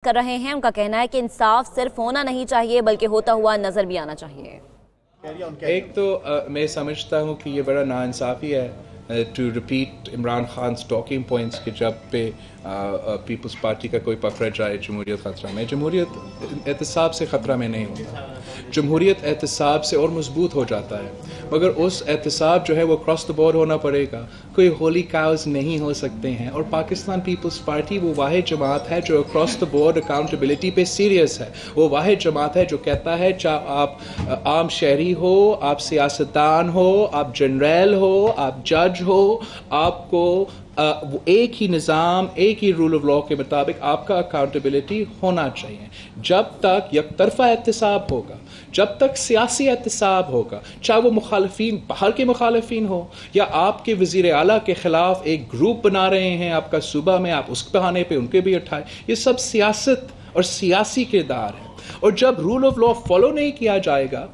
کر رہے ہیں. ان کا کہنا ہے کہ انصاف صرف ہونا نہیں چاہیے بلکہ ہوتا ہوا نظر بھی آنا چاہیے. ایک تو میں سمجھتا ہوں کہ یہ بڑا ناانصافی ہے to repeat Imran Khan's talking points کہ جب پہ پیپلز پارٹی کا کوئی پکڑا جائے جمہوریت خطرہ میں. جمہوریت احتساب سے خطرہ میں نہیں ہوتا. جمہوریت احتساب سے اور مضبوط ہو جاتا ہے, مگر اس احتساب جو ہے وہ کراس دا بورڈ ہونا پڑے گا. کوئی ہولی کاؤز نہیں ہو سکتے ہیں, اور پاکستان پیپلز پارٹی وہ واحد جماعت ہے جو اکراس دا بورڈ اکاؤنٹیبلٹی پہ سیریس ہے. وہ واحد جماعت ہے جو کہتا ہے چاہے آپ عام شہری ہو, آپ سیاستدان ہو, آپ جنرل ہو, آپ جج ہو, آپ کو ایک ہی نظام, ایک ہی رول آف لاء کے مطابق آپ کا اکاؤنٹیبلٹی ہونا چاہیے. جب تک یک طرفہ احتساب ہوگا, جب تک سیاسی احتساب ہوگا, چاہے وہ مخالفین باہر کے مخالفین ہو یا آپ کے وزیر اعلیٰ کے خلاف ایک گروپ بنا رہے ہیں آپ کا صوبہ میں, آپ اس بہانے پہ ان کے بھی اٹھائے, یہ سب سیاست اور سیاسی کردار ہے. اور جب رول آف لاء فالو نہیں کیا جائے گا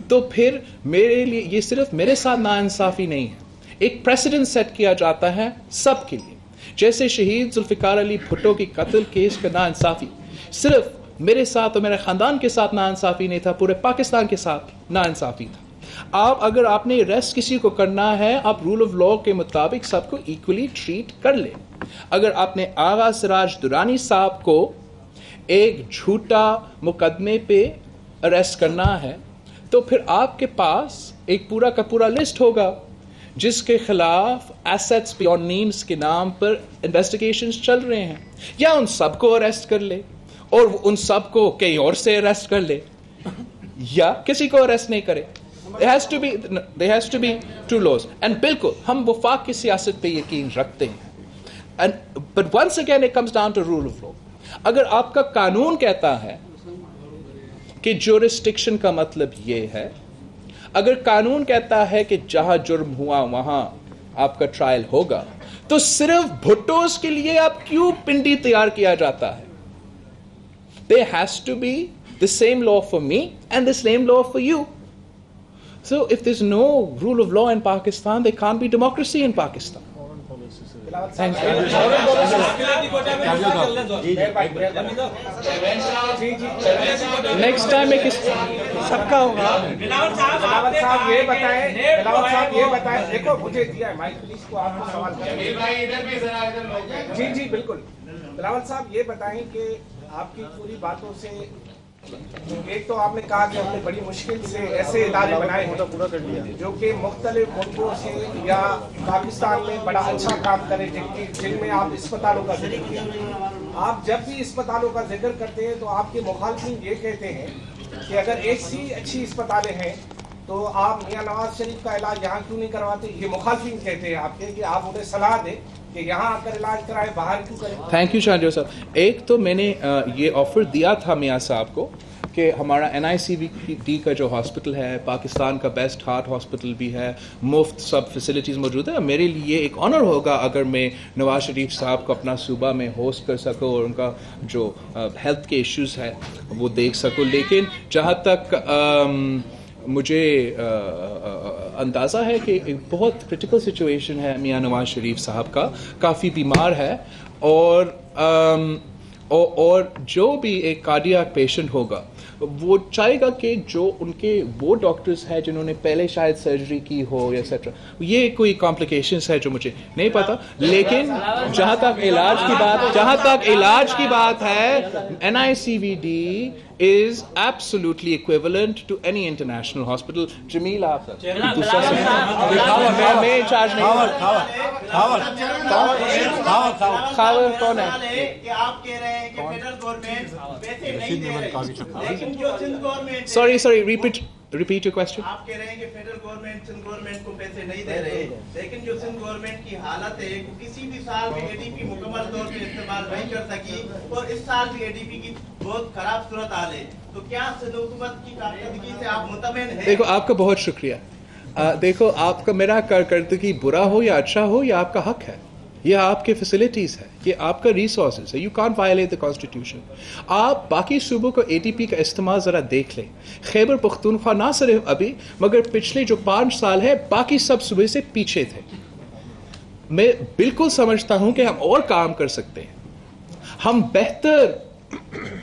تو پھر میرے لیے یہ صرف میرے ساتھ ناانصافی نہیں ہے, ایک پریسیڈنٹ سیٹ کیا جاتا ہے سب کے لیے. جیسے شہید ذوالفقار علی بھٹو کی قتل کیس کا ناانصافی صرف میرے ساتھ اور میرے خاندان کے ساتھ ناانصافی نہیں تھا, پورے پاکستان کے ساتھ ناانصافی تھا. اگر آپ نے ریسٹ کسی کو کرنا ہے, آپ رول آف لاء کے مطابق سب کو ایکولی ٹریٹ کر لیں. اگر آپ نے آغا سراج درانی صاحب کو ایک جھوٹا مقدمے پہ اریسٹ کرنا ہے تو پھر آپ کے پاس ایک پورا کا پورا لسٹ ہوگا جس کے خلاف ایسٹس بیونڈ نیمز کے نام پر انویسٹیگیشنز چل رہے ہیں. یا ان سب کو اریسٹ کر لے اور ان سب کو کہیں اور سے اریسٹ کر لے, یا کسی کو اریسٹ نہیں کرے. There has to be two laws. And بالکل ہم وفاق کی سیاست پہ یقین رکھتے ہیں. But once again it comes down to rule of law. اگر آپ کا قانون کہتا ہے کہ جورسڈکشن کا مطلب یہ ہے, اگر قانون کہتا ہے کہ جہاں جرم ہوا وہاں آپ کا ٹرائل ہوگا, تو صرف بھٹوز کے لیے آپ کیوں پنڈی تیار کیا جاتا ہے؟ There has to be the same law for me and the same law for you. So if there's no rule of law in Pakistan, there can't be democracy in Pakistan. Thank you. Next time ایک سب کا ہوگا. بلاول صاحب یہ بتائیں دیکھو مجھے دیا ہے مائک پلیز کو آپ کو سوال کریں. جی بالکل. بلاول صاحب یہ بتائیں کہ آپ کی پوری باتوں سے ایک تو آپ نے کہا کہ ہم نے بڑی مشکل سے ایسے ادارے بنائے ہیں جو کہ مختلف ملکوں سے یا پاکستان میں بڑا اچھا کام کرے, جن میں آپ اسپتالوں کا ذکر کیا. آپ جب بھی اسپتالوں کا ذکر کرتے ہیں تو آپ کے مخالفین یہ کہتے ہیں کہ اگر ایک سی اچھی اسپتالیں ہیں تو آپ میاں نواز شریف کا علاج یہاں کیوں نہیں کرواتے. یہ مخالفین کہتے ہیں آپ کے, کہ آپ انہیں صلاح دیں کہ یہاں آ کر علاج کرائے, باہر کیوں کریں. تھینک یو شاہجو صاحب. ایک تو میں نے یہ آفر دیا تھا میاں صاحب کو کہ ہمارا NICVD کا جو ہاسپٹل ہے پاکستان کا بیسٹ ہارٹ ہاسپٹل بھی ہے, مفت سب فیسلٹیز موجود ہیں. میرے لیے ایک آنر ہوگا اگر میں نواز شریف صاحب کو اپنا صوبہ میں ہوسٹ کر سکوں اور ان کا جو ہیلتھ کے ایشوز ہے وہ دیکھ سکوں. لیکن جہاں تک مجھے اندازہ ہے کہ ایک بہت کرٹیکل سچویشن ہے میاں نواز شریف صاحب کا, کافی بیمار ہے, اور جو بھی ایک کارڈیاک پیشنٹ ہوگا وہ چاہے گا کہ جو ان کے وہ ڈاکٹرز ہیں جنہوں نے پہلے شاید سرجری کی ہو ایٹسیٹرا. یہ کوئی کمپلیکیشنز ہے جو مجھے نہیں پتا, لیکن جہاں تک علاج کی بات ہے NICVD is absolutely equivalent to any international hospital. جمیل آپ دوسرا میں انچارج نہیں ہوں. خاور کون ہے؟ Sorry, repeat your question. آپ کہہ رہے ہیں کہ فیڈرل گورنمنٹ سندھ گورنمنٹ کو پیسے نہیں دے رہے, لیکن جو سندھ گورنمنٹ کی حالت ہے وہ کسی بھی سال میں ADP مکمل طور پہ استعمال نہیں کر سکی, اور اس سال بھی ADP کی بہت خراب صورتحال ہے. تو کیا سندھ حکومت کی کارکردگی سے آپ مطمئن ہیں؟ دیکھو آپ کا بہت شکریہ. دیکھو آپ کا میرا کارکردگی برا ہو یا اچھا ہو یہ آپ کا حق ہے, یہ آپ کے فیسلٹیز ہے, یہ آپ کا ریسورسز ہے. You can't violate the constitution. آپ باقی صوبوں کو ADP کا استعمال ذرا دیکھ لیں. خیبر پختونخوا نہ صرف ابھی مگر پچھلے جو 5 سال ہے باقی سب صوبے سے پیچھے تھے. میں بالکل سمجھتا ہوں کہ ہم اور کام کر سکتے ہیں. ہم بہتر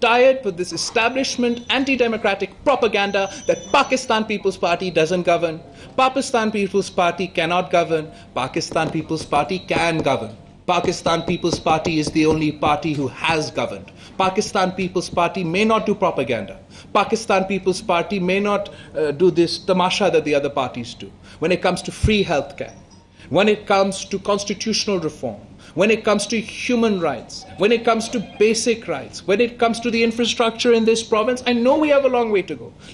tired with this establishment anti-democratic propaganda that Pakistan People's Party doesn't govern. Pakistan People's Party cannot govern. Pakistan People's Party can govern. Pakistan People's Party is the only party who has governed. Pakistan People's Party may not do propaganda. Pakistan People's Party may not do this tamasha that the other parties do. When it comes to free healthcare, when it comes to constitutional reform, when it comes to human rights, when it comes to basic rights, when it comes to the infrastructure in this province, I know we have a long way to go.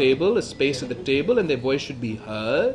table, a space at the table, and their voice should be heard.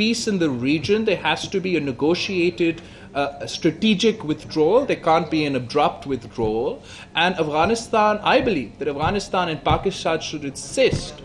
peace in the region there has to be a negotiated strategic withdrawal. There can't be an abrupt withdrawal. And Afghanistan, I believe that Afghanistan and Pakistan should insist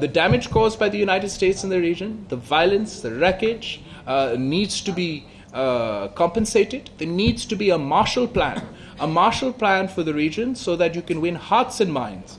the damage caused by the United States in the region, the violence, the wreckage, needs to be compensated. There needs to be a Marshall Plan for the region so that you can win hearts and minds.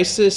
ISIS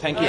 Thank you.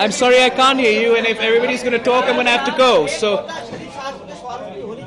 I'm sorry I can't hear you, and if everybody's going to talk I'm going to have to go. So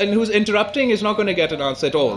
and who's interrupting is not going to get an answer at all.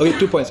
Okay, 2 points.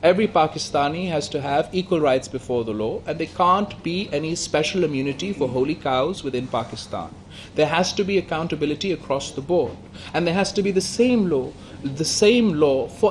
Every Pakistani has to have equal rights before the law, and there can't be any special immunity for holy cows within Pakistan. There has to be accountability across the board, and there has to be the same law for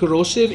corrosive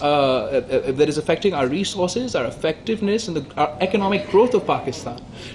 that is affecting our resources, our effectiveness and our economic growth of Pakistan.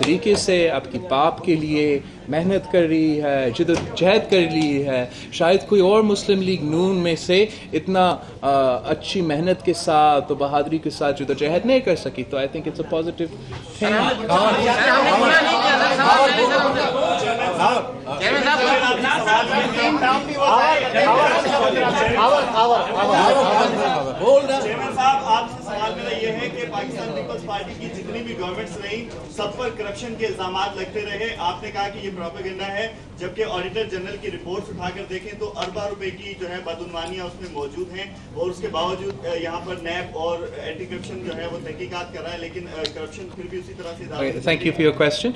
طریقے سے آپ کی باپ کے لیے محنت کر رہی ہے, جدوجہد کر رہی ہے. شاید کوئی اور مسلم لیگ نون میں سے اتنا اچھی محنت کے ساتھ و بہادری کے ساتھ جدوجہد نہیں کر سکی. تو I think it's a positive thing. آپ سے سوال میرا یہ ہے کہ پاکستان پیپلز پارٹی کی جتنی بھی گورنمنٹس رہی سب پر کرپشن کے الزامات لگتے رہے. آپ نے کہا کہ یہ پروپیگنڈا ہے, جبکہ آڈیٹر جنرل کی رپورٹس اٹھا کر دیکھیں تو اربوں روپے کی جو ہے بدعنوانیاں اس میں موجود ہیں, اور اس کے باوجود یہاں پر نیب اور اینٹی کرپشن جو ہے وہ تحقیقات کر رہا ہے, لیکن کرپشن پھر بھی اسی طرح سے. Thank you for your question.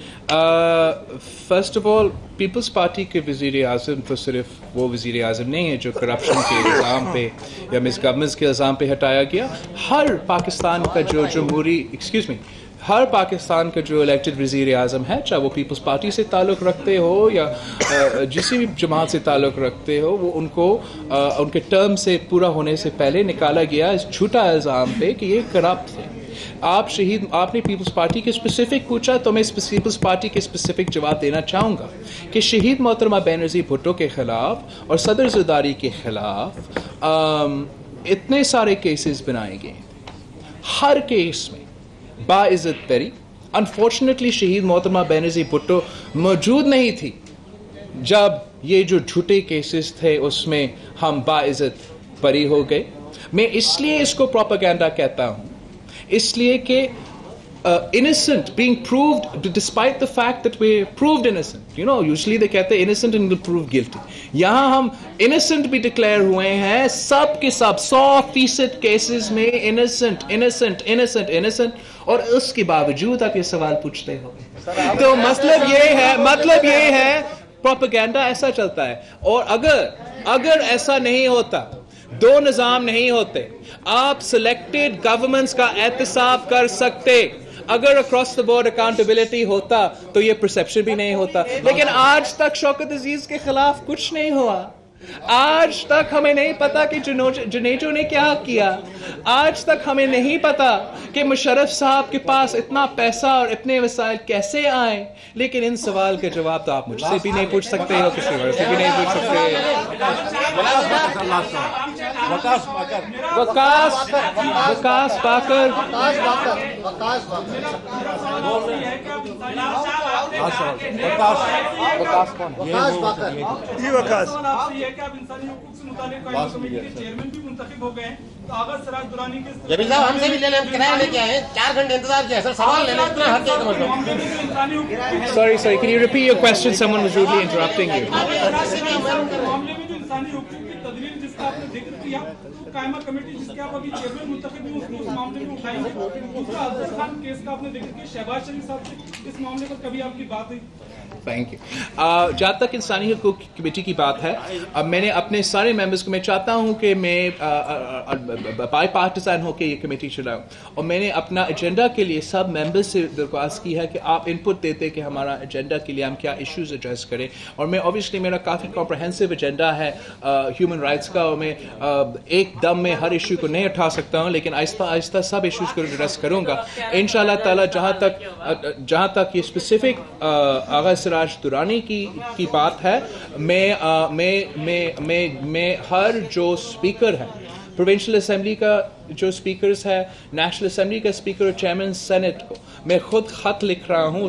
First of all Peoples Party کے وزیر اعظم تو صرف وہ وزیر اعظم نہیں ہے جو کرپشن کے الزام پہ یا مس گورننس کے الزام پہ ہٹایا گیا. ہر پاکستان کا جو جمہوری ہر پاکستان کا جو الیکٹڈ وزیر اعظم ہے, چاہے وہ پیپلز پارٹی سے تعلق رکھتے ہو یا کسی بھی جماعت سے تعلق رکھتے ہو, وہ ان کو ان کے ٹرم سے پورا ہونے سے پہلے نکالا گیا اس جھوٹا الزام پہ کہ یہ کرپٹ تھے. آپ نے پیپلز پارٹی کے اسپیسیفک پوچھا تو میں پیپلز پارٹی کے اسپیسیفک جواب دینا چاہوں گا کہ شہید محترمہ بینظیر بھٹو کے خلاف اور صدر زرداری کے خلاف اتنے سارے کیسز بنائے گئے, ہر کیس میں باعزت بری. انفارچونیٹلی شہید محترمہ بینظیر بھٹو موجود نہیں تھی جب یہ جو جھوٹے کیسز تھے اس میں ہم باعزت بری ہو گئے. میں اس لیے اس کو پروپیگنڈا کہتا ہوں, اس لیے کہ innocent being proved despite the fact that we proved innocent. You know, usually they کہتے ہیں innocent and will prove guilty. یہاں ہم innocent بھی declare ہوئے ہیں, سب کے سب 100% cases میں innocent, اور اس کے باوجود آپ یہ سوال پوچھتے ہو. تو مطلب یہ ہے پروپیگنڈا ایسا چلتا ہے. اور اگر ایسا نہیں ہوتا, دو نظام نہیں ہوتے, آپ سلیکٹڈ گورنمنٹس کا احتساب کر سکتے. اگر اکراس دا بورڈ اکاؤنٹیبلٹی ہوتا تو یہ پرسیپشن بھی نہیں ہوتا. لیکن آج تک شوکت عزیز کے خلاف کچھ نہیں ہوا. آج تک ہمیں نہیں پتا کہ جنیجو نے کیا کیا. آج تک ہمیں نہیں پتا کہ مشرف صاحب کے پاس اتنا پیسہ اور اتنے وسائل کیسے آئے. لیکن ان سوال کے جواب تو آپ مجھ سے بھی نہیں پوچھ سکتے ہو, کسی اور سے بھی نہیں پوچھ سکتے. وکاس باکر جمیل صاحب ہم سے بھی لے لیں, کرایہ لے کے آئے, 4 گھنٹے انتظار کیا ہے سر, سوال لینا اتنا حق ہے. Sorry, can you repeat your question? Someone was rudely interrupting you. قائمہ کمیٹی جس کے آپ ابھی چیئرمین منتخب ہوئے اس معاملے میں اٹھائی ہے. دوسرا افضل خان کیس کا آپ نے ذکر کیا, شہباز شریف صاحب سے اس معاملے پر کبھی آپ کی بات ہوئی؟ Thank you. جہاں تک انسانی حقوق کمیٹی کی بات ہے, اب میں نے اپنے سارے ممبرس کو, میں چاہتا ہوں کہ میں بائی پارٹیزن ہو کے یہ کمیٹی چلاؤں, اور میں نے اپنا ایجنڈا کے لیے سب ممبرس سے درخواست کی ہے کہ آپ انپٹ دیتے کہ ہمارا ایجنڈا کے لیے ہم کیا ایشوز ایڈریس کریں. اور میں اوبیسلی میرا کافی کمپریہنسو ایجنڈا ہے ہیومن رائٹس کا, اور میں ایک دم میں ہر ایشو کو نہیں اٹھا سکتا ہوں, لیکن آہستہ آہستہ سب ایشوز کو ایڈریس کروں گا ان شاء اللہ تعالیٰ. جہاں تک یہ اسپیسیفک آغا سراج درانی کی بات ہے, میں ہر جو اسپیکر ہے پروونشل اسمبلی کا جو اسپیکرز ہے, نیشنل اسمبلی کا اسپیکر اور چیئرمین سینٹ کو میں خود خط لکھ رہا ہوں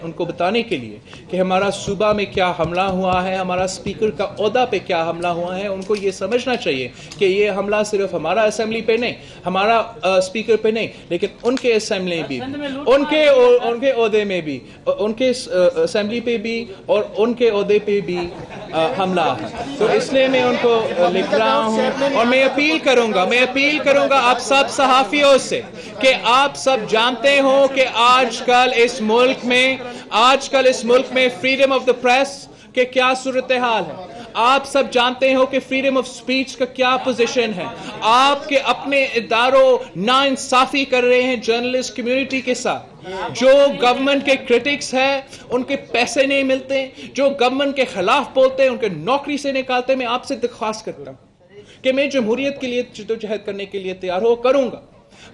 ان کو بتانے کے لیے کہ ہمارا صوبہ میں کیا حملہ ہوا ہے, ہمارا اسپیکر کا عہدہ پہ کیا حملہ ہوا ہے. ان کو یہ سمجھنا چاہیے کہ یہ حملہ صرف ہمارا اسمبلی پہ نہیں, ہمارا اسپیکر پہ نہیں, لیکن ان کے اسمبلی بھی, ان کے عہدے میں بھی, ان کے اسمبلی پہ بھی اور ان کے عہدے پہ بھی حملہ ہے. تو اس لیے میں ان کو لکھ رہا ہوں, اور میں اپیل کروں گا آپ سب صحافیوں سے کہ آپ سب جانتے ہو کہ آج کل اس ملک میں فریڈم آف دا پریس کے کیا صورتحال ہے. آپ سب جانتے ہو کہ فریڈم آف سپیچ کا کیا پوزیشن ہے. آپ کے اپنے اداروں ناانصافی کر رہے ہیں جرنلسٹ کمیونٹی کے ساتھ. جو گورنمنٹ کے کرٹکس ہیں ان کے پیسے نہیں ملتے, جو گورنمنٹ کے خلاف بولتے ہیں ان کے نوکری سے نکالتے. میں آپ سے درخواست کرتا ہوں کہ میں جمہوریت کے لیے جدوجہد کرنے کے لیے تیار کروں گا.